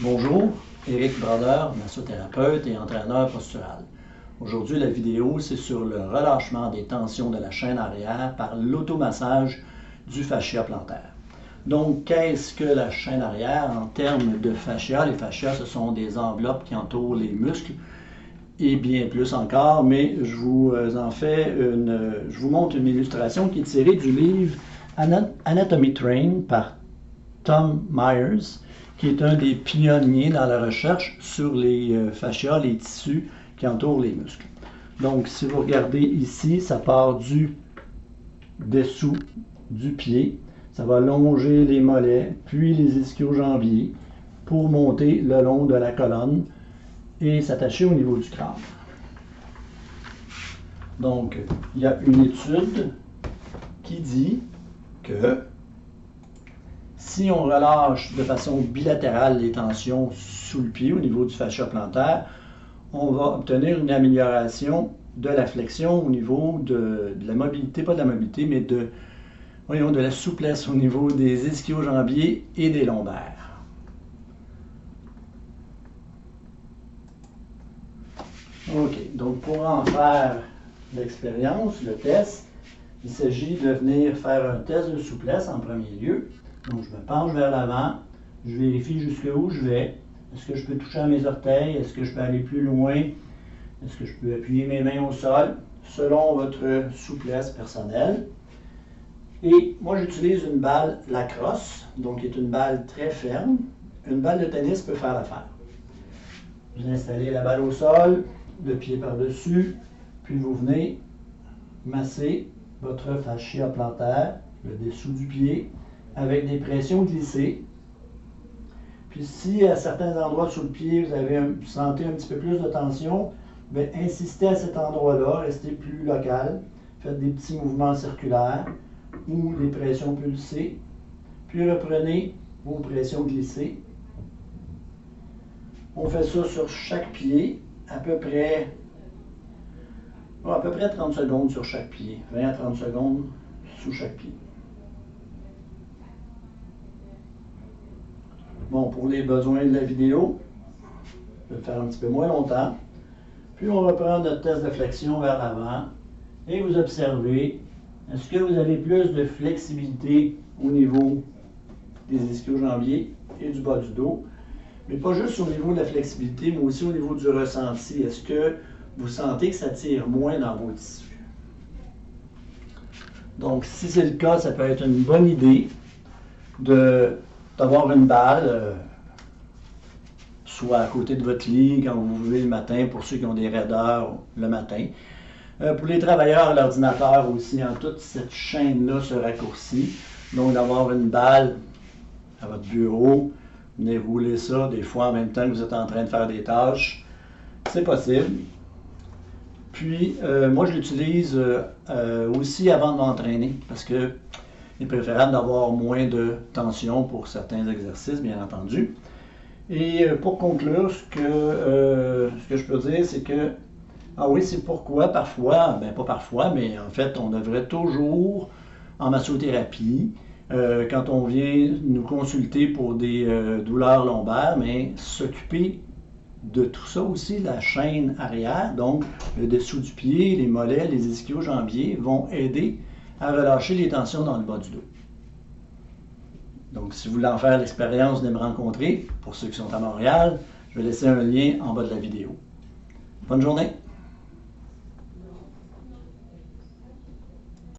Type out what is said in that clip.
Bonjour, Éric Brodeur, massothérapeute et entraîneur postural. Aujourd'hui, la vidéo, c'est sur le relâchement des tensions de la chaîne arrière par l'automassage du fascia plantaire. Donc, qu'est-ce que la chaîne arrière en termes de fascia? Les fascias, ce sont des enveloppes qui entourent les muscles et bien plus encore, mais je vous montre une illustration qui est tirée du livre Anatomy Train par Tom Myers, qui est un des pionniers dans la recherche sur les fascias, les tissus qui entourent les muscles. Donc, si vous regardez ici, ça part du dessous du pied, ça va longer les mollets, puis les ischio-jambiers, pour monter le long de la colonne et s'attacher au niveau du crâne. Donc, il y a une étude qui dit que si on relâche de façon bilatérale les tensions sous le pied au niveau du fascia plantaire, on va obtenir une amélioration de la flexion au niveau de la mobilité, pas de la mobilité, mais de la souplesse au niveau des ischio-jambiers et des lombaires. OK, donc pour en faire l'expérience, le test, il s'agit de venir faire un test de souplesse en premier lieu. Donc je me penche vers l'avant, je vérifie jusqu'où je vais. Est-ce que je peux toucher à mes orteils? Est-ce que je peux aller plus loin? Est-ce que je peux appuyer mes mains au sol? Selon votre souplesse personnelle. Et moi j'utilise une balle lacrosse, donc qui est une balle très ferme. Une balle de tennis peut faire l'affaire. Vous installez la balle au sol, le pied par-dessus, puis vous venez masser votre fascia plantaire, le dessous du pied, avec des pressions glissées. Puis si à certains endroits sur le pied, vous sentez un petit peu plus de tension, bien, insistez à cet endroit-là, restez plus local, faites des petits mouvements circulaires ou des pressions pulsées, puis reprenez vos pressions glissées. On fait ça sur chaque pied, à peu près 30 secondes sur chaque pied, 20 à 30 secondes sous chaque pied. Bon, pour les besoins de la vidéo, je vais le faire un petit peu moins longtemps. Puis on reprend notre test de flexion vers l'avant et vous observez, est-ce que vous avez plus de flexibilité au niveau des ischio-jambiers et du bas du dos? Mais pas juste au niveau de la flexibilité, mais aussi au niveau du ressenti. Est-ce que vous sentez que ça tire moins dans vos tissus? Donc, si c'est le cas, ça peut être une bonne idée d'avoir une balle, soit à côté de votre lit quand vous vous levez le matin, pour ceux qui ont des raideurs le matin. Pour les travailleurs, l'ordinateur aussi, toute cette chaîne-là se raccourcit. Donc, d'avoir une balle à votre bureau, venez rouler ça des fois en même temps que vous êtes en train de faire des tâches, c'est possible. Puis, moi, je l'utilise aussi avant de m'entraîner parce que il est préférable d'avoir moins de tension pour certains exercices, bien entendu. Et pour conclure, ce que je peux dire, c'est que, ah oui, c'est pourquoi parfois, ben pas parfois, mais en fait, on devrait toujours, en massothérapie, quand on vient nous consulter pour des douleurs lombaires, mais s'occuper de tout ça aussi, la chaîne arrière, donc le dessous du pied, les mollets, les ischio-jambiers vont aider à relâcher les tensions dans le bas du dos. Donc, si vous voulez en faire l'expérience de me rencontrer, pour ceux qui sont à Montréal, je vais laisser un lien en bas de la vidéo. Bonne journée!